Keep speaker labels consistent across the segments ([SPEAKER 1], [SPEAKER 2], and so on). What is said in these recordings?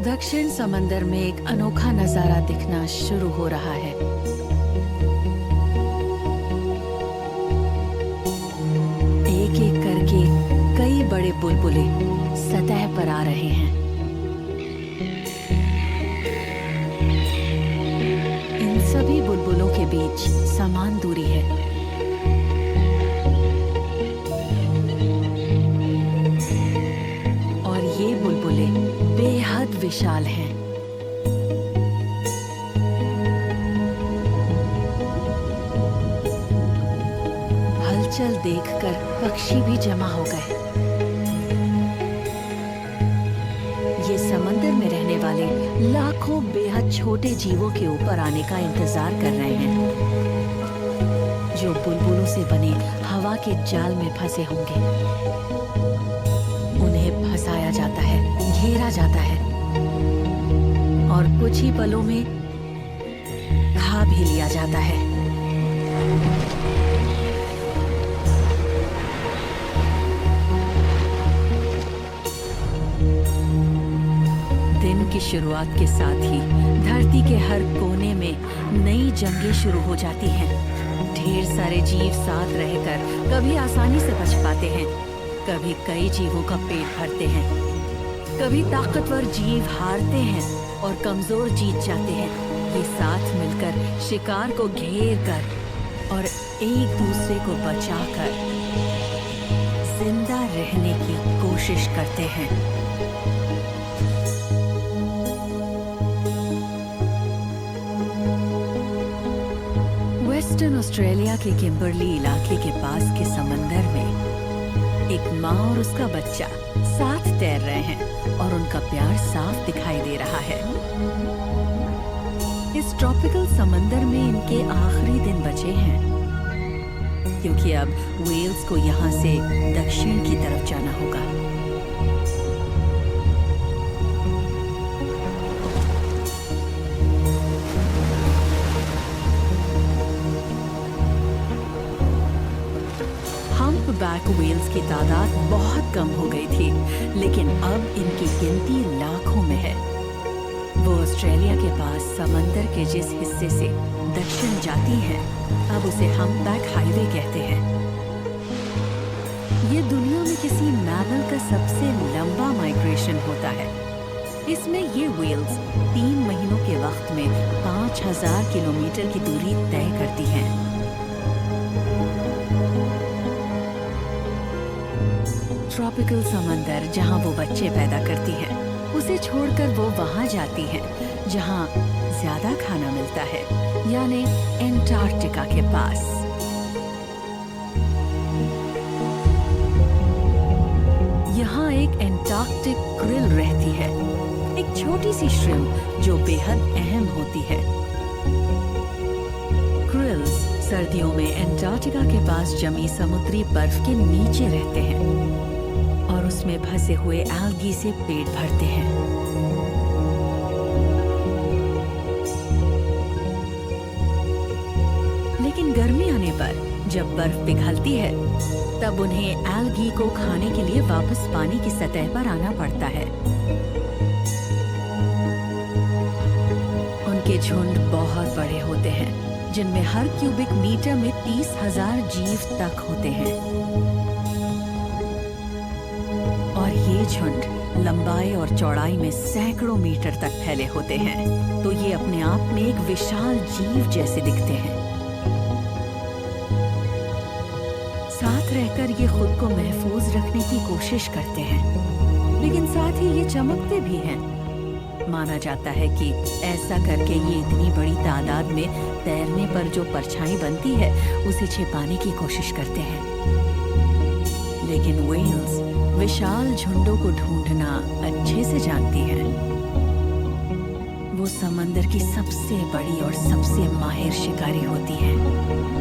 [SPEAKER 1] दक्षिण समंदर में एक अनोखा नजारा दिखना शुरू हो रहा है। एक एक करके कई बड़े बुलबुले सतह पर आ रहे हैं। इन सभी बुलबुलों के बीच समान दूरी है। और ये बुलबुले बेहद विशाल हैं। हलचल देखकर पक्षी भी जमा हो गए। ये समंदर में रहने वाले लाखों बेहद छोटे जीवों के ऊपर आने का इंतजार कर रहे हैं, जो बुलबुलों से बने हवा के जाल में फंसे होंगे। उन्हें फंसाया जाता है, घेरा जाता है और कुछ ही पलों में खा भी लिया जाता है। दिन की शुरुआत के साथ ही धरती के हर कोने में नई जंगें शुरू हो जाती हैं। ढेर सारे जीव साथ रहकर कभी आसानी से बच पाते हैं, कभी कई जीवों का पेट भरते हैं। कभी ताकतवर जीव हारते हैं और कमजोर जीत जाते हैं। ये साथ मिलकर शिकार को घेर कर और एक दूसरे को बचाकर जिंदा रहने की कोशिश करते हैं। वेस्टर्न ऑस्ट्रेलिया के किम्बरली इलाके के पास के समंदर में एक माँ और उसका बच्चा साथ तैर रहे हैं और उनका प्यार साफ दिखाई दे रहा है। इस ट्रॉपिकल समंदर में इनके आखिरी दिन बचे हैं, क्योंकि अब वेल्स को यहाँ से दक्षिण की तरफ जाना होगा। हम्पबैक वेल्स की तादाद बहुत कम हो गई थी, लेकिन अब इनकी गिनती लाखों में है। वो ऑस्ट्रेलिया के पास समंदर के जिस हिस्से से दक्षिण जाती हैं, अब उसे हम्पबैक हाईवे कहते हैं। ये दुनिया में किसी मैमल का सबसे लंबा माइग्रेशन होता है। इसमें ये वेल्स 3 महीनों के वक्त में 5000 किलोमीटर की दूरी तय करती हैं। ट्रॉपिकल समंदर जहां वो बच्चे पैदा करती हैं, उसे छोड़कर वो वहां जाती हैं जहां ज्यादा खाना मिलता है, यानी एंटार्क्टिका के पास। यहाँ एक एंटार्क्टिक क्रिल रहती है, एक छोटी सी श्रिम्प जो बेहद अहम होती है। क्रिल्स सर्दियों में एंटार्क्टिका के पास जमी समुद्री बर्फ के नीचे रहते हैं और उसमें फंसे हुए एल्गी से पेट भरते हैं। लेकिन गर्मी आने पर जब बर्फ पिघलती है, तब उन्हें एल्गी को खाने के लिए वापस पानी की सतह पर आना पड़ता है। उनके झुंड बहुत बड़े होते हैं, जिनमें हर क्यूबिक मीटर में 30,000 जीव तक होते हैं। और ये झुंड लंबाई और चौड़ाई में सैकड़ों मीटर तक फैले होते हैं, तो ये अपने आप में एक विशाल जीव जैसे दिखते हैं। साथ रहकर ये खुद को महफूज रखने की कोशिश करते हैं, लेकिन साथ ही ये चमकते भी हैं। माना जाता है कि ऐसा करके ये इतनी बड़ी तादाद में तैरने पर जो परछाई बनती है, उसे छिपाने की कोशिश करते हैं। लेकिन वेल्स विशाल झुंडों को ढूंढना अच्छे से जानती है। वो समंदर की सबसे बड़ी और सबसे माहिर शिकारी होती है।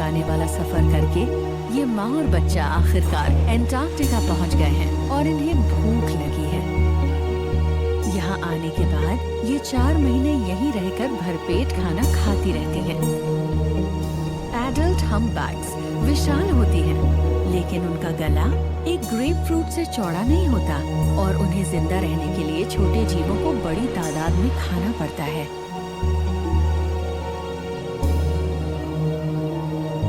[SPEAKER 1] थकाने वाला सफर करके ये माँ और बच्चा आखिरकार एंटार्क्टिका पहुंच गए हैं और इन्हें भूख लगी है। यहाँ आने के बाद ये 4 महीने यहीं रहकर भरपेट खाना खाती रहती हैं। एडल्ट हम्पबैक्स विशाल होती हैं, लेकिन उनका गला एक ग्रेप फ्रूट से चौड़ा नहीं होता और उन्हें जिंदा रहने के लिए छोटे जीवों को बड़ी तादाद में खाना पड़ता है।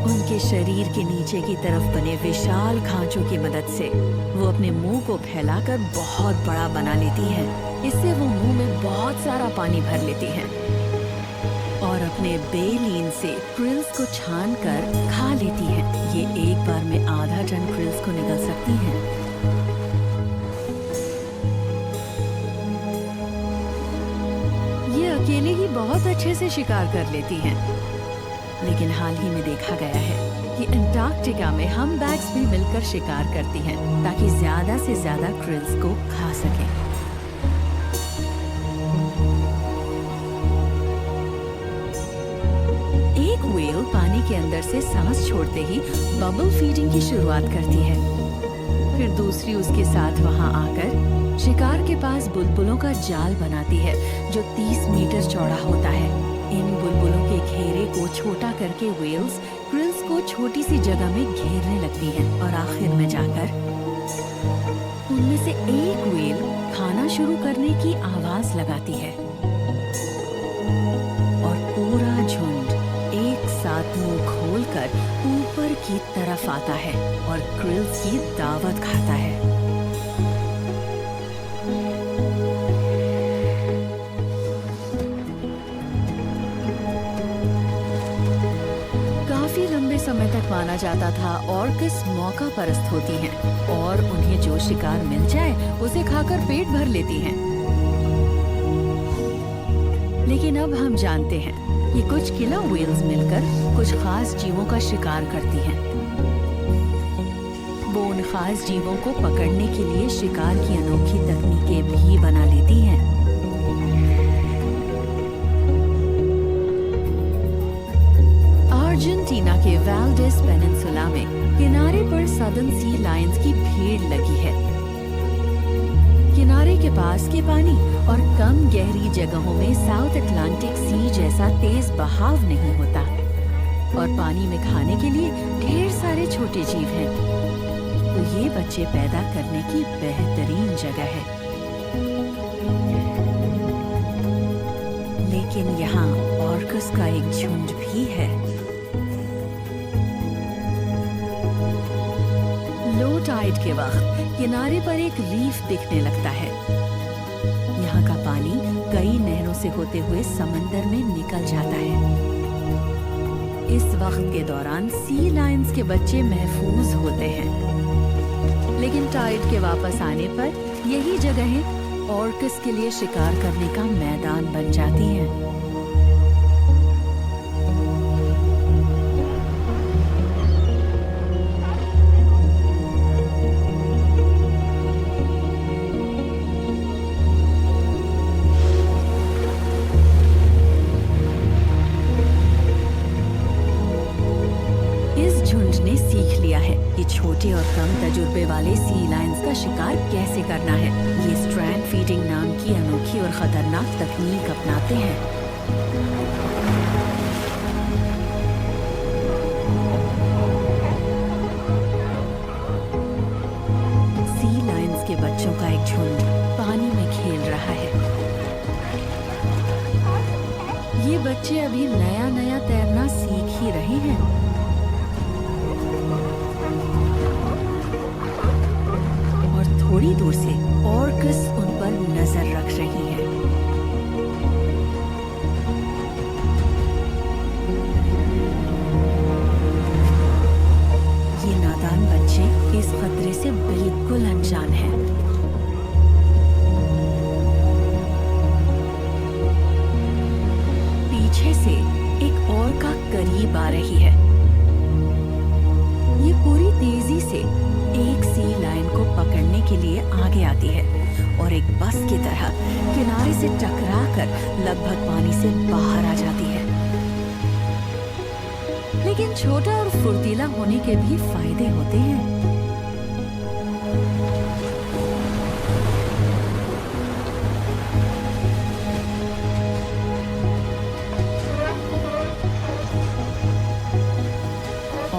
[SPEAKER 1] उनके शरीर के नीचे की तरफ बने विशाल खांचों की मदद से वो अपने मुंह को फैलाकर बहुत बड़ा बना लेती हैं। इससे वो मुंह में बहुत सारा पानी भर लेती हैं और अपने बेलीन से क्रिल्स को छान कर खा लेती हैं। ये एक बार में आधा टन क्रिल्स को निगल सकती हैं। ये अकेले ही बहुत अच्छे से शिकार कर लेती हैं, लेकिन हाल ही में देखा गया है कि अंटार्कटिका में हम्पबैक्स भी मिलकर शिकार करती हैं ताकि ज्यादा से ज्यादा क्रिल्स को खा सकें। एक व्हेल पानी के अंदर से सांस छोड़ते ही बबल फीडिंग की शुरुआत करती है। फिर दूसरी उसके साथ वहां आकर शिकार के पास बुलबुलों का जाल बनाती है जो 30 मीटर चौड़ा होता है। इन बुलबुलों के घेरे को छोटा करके व्हेल्स क्रिल्स को छोटी सी जगह में घेरने लगती हैं और आखिर में जाकर उनमें से एक व्हेल खाना शुरू करने की आवाज लगाती है और पूरा झुंड एक साथ मुंह खोलकर ऊपर की तरफ आता है और क्रिल्स की दावत खाता है। काफी लंबे समय तक माना जाता था ऑर्किस मौका परस्त होती हैं और उन्हें जो शिकार मिल जाए उसे खाकर पेट भर लेती हैं। लेकिन अब हम जानते हैं कि कुछ किलर व्हेल्स मिलकर कुछ खास जीवों का शिकार करती हैं। वो उन खास जीवों को पकड़ने के लिए शिकार की अनोखी तकनीकें भी बना लेती हैं। अर्जेंटीना के वाल्डेस पेनिनसुला में किनारे पर सदर्न सी लायंस की भीड़ लगी है। किनारे के पास के पानी और कम गहरी जगहों में साउथ अटलांटिक सी जैसा तेज बहाव नहीं होता और पानी में खाने के लिए ढेर सारे छोटे जीव हैं। तो ये बच्चे पैदा करने की बेहतरीन जगह है। लेकिन यहाँ ऑर्कस का एक झुंड भी है। लो टाइड के वक्त किनारे पर एक रीफ दिखने लगता है। यहाँ का पानी कई नहरों से होते हुए समंदर में निकल जाता है। इस वक्त के दौरान सी लायंस के बच्चे महफूज होते हैं, लेकिन टाइड के वापस आने पर यही जगहें ऑर्किस के लिए शिकार करने का मैदान बन जाती हैं। छोटे और कम तजुर्बे वाले सी लायंस का शिकार कैसे करना है। ये स्ट्रैंड फीडिंग नाम की अनोखी और खतरनाक तकनीक अपनाते हैं। सी लायंस के बच्चों का एक झुंड पानी में खेल रहा है। ये बच्चे अभी नया नया तैरना सीख ही रहे हैं। थोड़ी दूर से ऑर्कस उन पर नजर रख रही है। ये नादान बच्चे इस खतरे से बिल्कुल अनजान हैं। पीछे से एक ऑर्का करीब आ रही है। ये पूरी तेजी से एक सी लायन को पकड़ने के लिए आगे आती है और एक बस की तरह किनारे से टकराकर लगभग पानी से बाहर आ जाती है। लेकिन छोटा और फुर्तीला होने के भी फायदे होते हैं।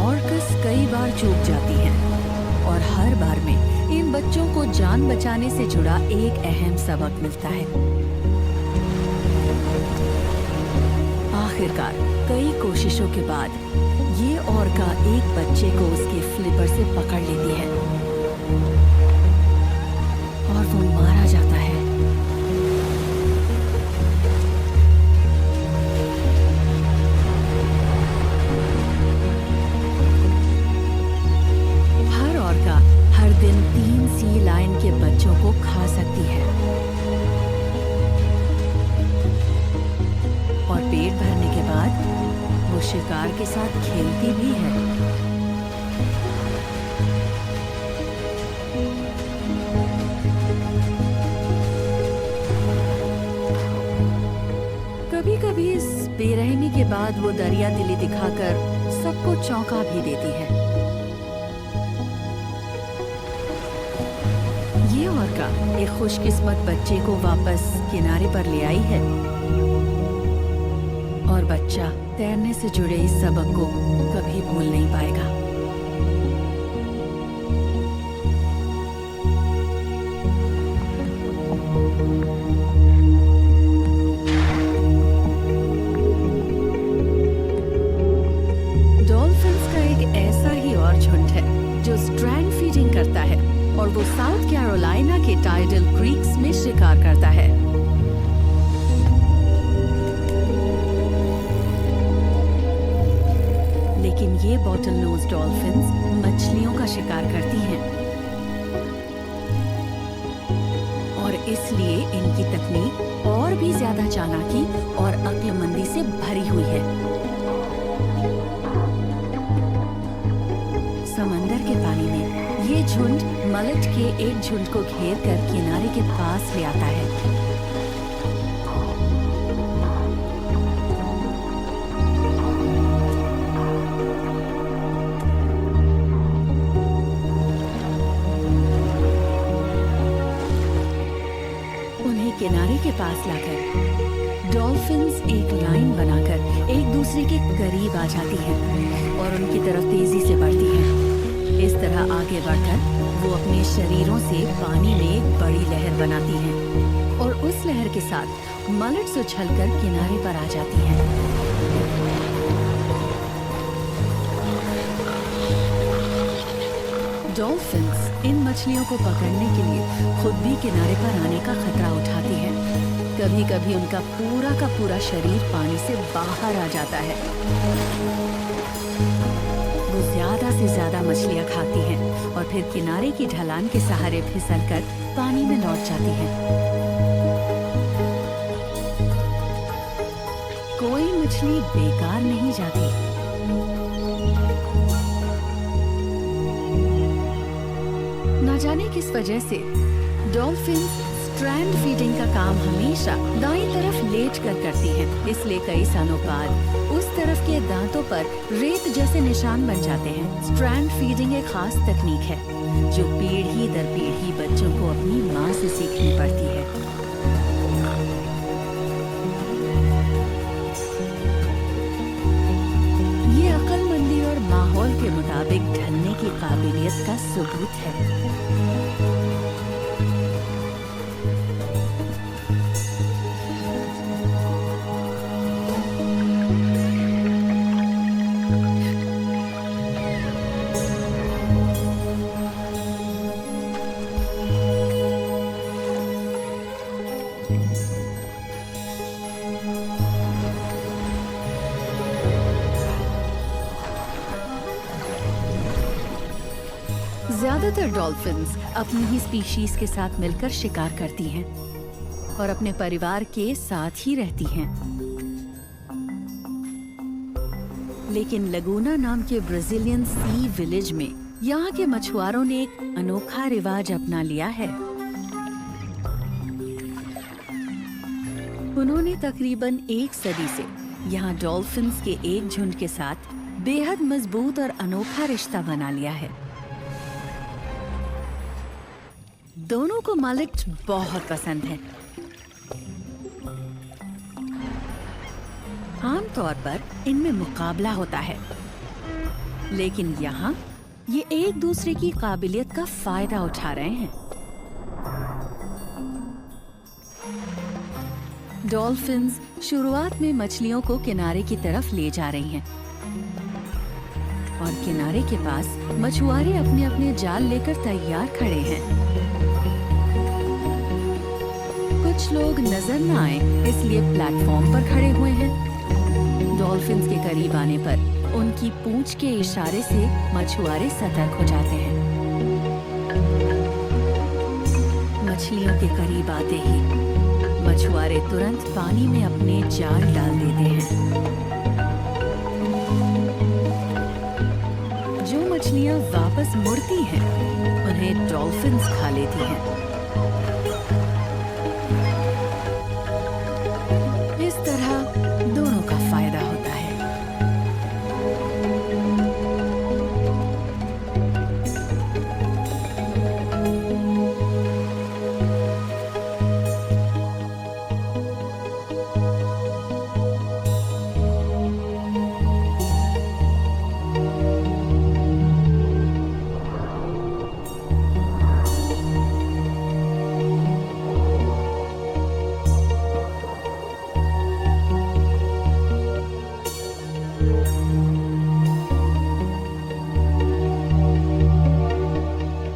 [SPEAKER 1] ऑर्कस कई बार चूक जाती हैं और हर बार में इन बच्चों को जान बचाने से जुड़ा एक अहम सबक मिलता है। आखिरकार कई कोशिशों के बाद ये ऑर्का एक बच्चे को उसके फ्लिपर से पकड़ लेती है और वो मारा जाता है। हर ऑर्का हर दिन 3 सी लायन के बच्चों को खा सकती है और पेट भरने के बाद वो शिकार के साथ खेलती भी है। कभी-कभी इस बेरहमी के बाद वो दरिया दिली दिखाकर सबको चौंका भी देती है। ये ऑर्का एक खुशकिस्मत बच्चे को वापस किनारे पर ले आई है और बच्चा तैरने से जुड़े इस सबक को कभी भूल नहीं पाएगा। डॉल्फिन्स का एक ऐसा ही और झुंड है जो स्ट्रैंड फीडिंग करता है और वो साउथ कैरोलिना के टाइडल क्रीक्स में शिकार करता है। लेकिन ये बॉटल नोज डॉल्फिन्स मछलियों का शिकार करती हैं और इसलिए इनकी तकनीक और भी ज्यादा चालाकी और अक्लमंदी से भरी हुई है। समंदर के पानी में ये झुंड मलट के एक झुंड को घेर कर किनारे के पास ले आता है। किनारे के पास लाकर डॉल्फिन्स एक लाइन बनाकर एक दूसरे के करीब आ जाती हैं और उनकी तरफ तेजी से बढ़ती हैं। इस तरह आगे बढ़कर वो अपने शरीरों से पानी में एक बड़ी लहर बनाती हैं और उस लहर के साथ मलट से उछलकर किनारे पर आ जाती हैं। डॉल्फिन्स इन मछलियों को पकड़ने के लिए खुद भी किनारे पर आने का खतरा उठाती हैं। कभी कभी उनका पूरा का पूरा शरीर पानी से बाहर आ जाता है। वो ज्यादा से ज्यादा मछलियां खाती हैं और फिर किनारे की ढलान के सहारे फिसलकर पानी में लौट जाती हैं। कोई मछली बेकार नहीं जाती। न जाने किस वजह से डॉल्फिन्स स्ट्रैंड फीडिंग का काम हमेशा दाईं तरफ लेट कर करती हैं। इसलिए कई सालों बाद उस तरफ के दांतों पर रेत जैसे निशान बन जाते हैं। स्ट्रैंड फीडिंग एक खास तकनीक है जो पीढ़ी दर पीढ़ी बच्चों को अपनी माँ से सीखनी पड़ती है। ये अक्लमंदी और माहौल के मुताबिक ढलने की काबिलियत का सबूत है। ज्यादातर डॉल्फिन्स अपनी ही स्पीशीज के साथ मिलकर शिकार करती हैं और अपने परिवार के साथ ही रहती हैं। लेकिन लगूना नाम के ब्राजीलियन सी विलेज में यहाँ के मछुआरों ने एक अनोखा रिवाज अपना लिया है। उन्होंने तकरीबन 1 सदी से यहाँ डॉल्फिन्स के एक झुंड के साथ बेहद मजबूत और अनोखा रिश्ता बना लिया है। दोनों को मालिक बहुत पसंद है। आमतौर पर इनमें मुकाबला होता है, लेकिन यहाँ ये एक दूसरे की काबिलियत का फायदा उठा रहे हैं। डॉल्फिन्स शुरुआत में मछलियों को किनारे की तरफ ले जा रही हैं और किनारे के पास मछुआरे अपने अपने जाल लेकर तैयार खड़े हैं। कुछ लोग नजर न आए इसलिए प्लेटफॉर्म पर खड़े हुए हैं। डॉल्फिन्स के करीब आने पर उनकी पूंछ के इशारे से मछुआरे सतर्क हो जाते हैं। मछलियों के करीब आते ही मछुआरे तुरंत पानी में अपने जाल डाल देते हैं। जो मछलियां वापस मुड़ती हैं, उन्हें डॉल्फिन्स खा लेती हैं। इस तरह दोनों का फायदा होता है।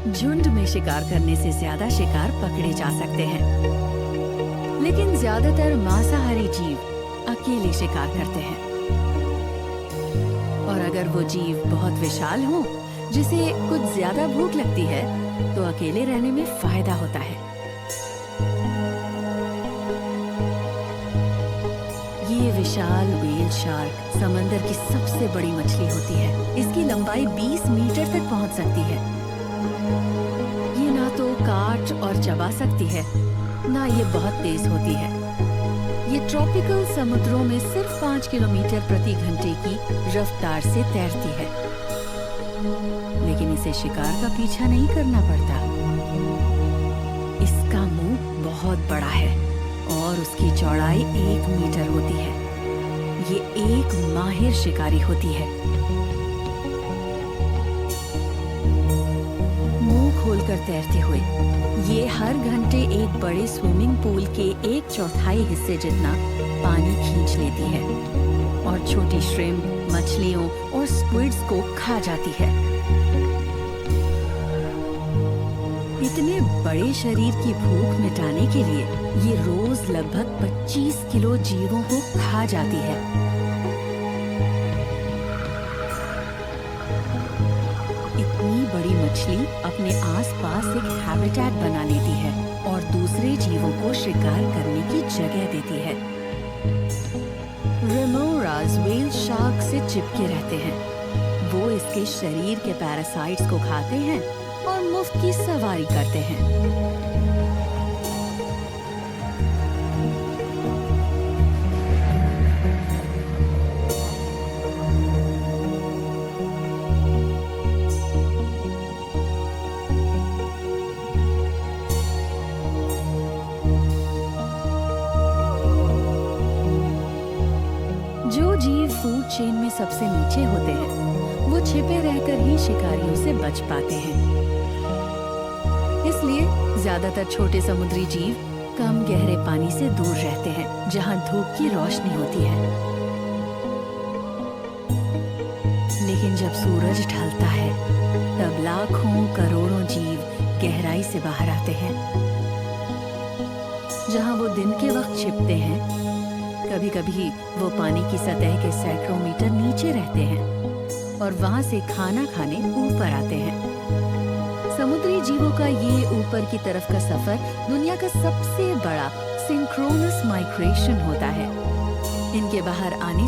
[SPEAKER 1] झुंड में शिकार करने से ज्यादा शिकार पकड़े जा सकते हैं, लेकिन ज्यादातर मांसाहारी जीव अकेले शिकार करते हैं। और अगर वो जीव बहुत विशाल हो, जिसे कुछ ज्यादा भूख लगती है, तो अकेले रहने में फायदा होता है। ये विशाल व्हेल शार्क समंदर की सबसे बड़ी मछली होती है। इसकी लंबाई 20 मीटर तक पहुंच सकती है। ये ना तो काट और चबा सकती है, ना ये बहुत तेज होती है। ये ट्रॉपिकल समुद्रों में सिर्फ 5 किलोमीटर प्रति घंटे की रफ्तार से तैरती है, लेकिन इसे शिकार का पीछा नहीं करना पड़ता। इसका मुंह बहुत बड़ा है और उसकी चौड़ाई 1 मीटर होती है। ये एक माहिर शिकारी होती है। मुंह खोलकर तैरते हुए ये हर घंटे एक बड़े स्विमिंग पूल के 1/4 हिस्से जितना पानी खींच लेती है और छोटी श्रिम्प, मछलियों और स्क्विड्स को खा जाती है। इतने बड़े शरीर की भूख मिटाने के लिए ये रोज लगभग 25 किलो जीवों को खा जाती है। इतनी बड़ी मछली अपने आसपास एक हैबिटेट बना लेती है और दूसरे जीवों को शिकार करने की जगह देती है। रेमोरास व्हेल शार्क से चिपके रहते हैं। वो इसके शरीर के पैरासाइट्स को खाते हैं और मुफ्त की सवारी करते हैं। जो जीव फूड चेन में सबसे नीचे होते हैं, वो छिपे रहकर ही शिकारियों से बच पाते हैं। इसलिए ज्यादातर छोटे समुद्री जीव कम गहरे पानी से दूर रहते हैं, जहां धूप की रोशनी होती है। लेकिन जब सूरज ढलता है, तब लाखों करोड़ों जीव गहराई से बाहर आते हैं। जहां वो दिन के वक्त छिपते हैं, कभी कभी वो पानी की सतह के सैकड़ों मीटर नीचे रहते हैं और वहां से खाना खाने ऊपर आते हैं। समुद्री जीवों का ये ऊपर की तरफ का सफर दुनिया का सबसे बड़ा सिंक्रोनस माइग्रेशन होता है। इनके बाहर आने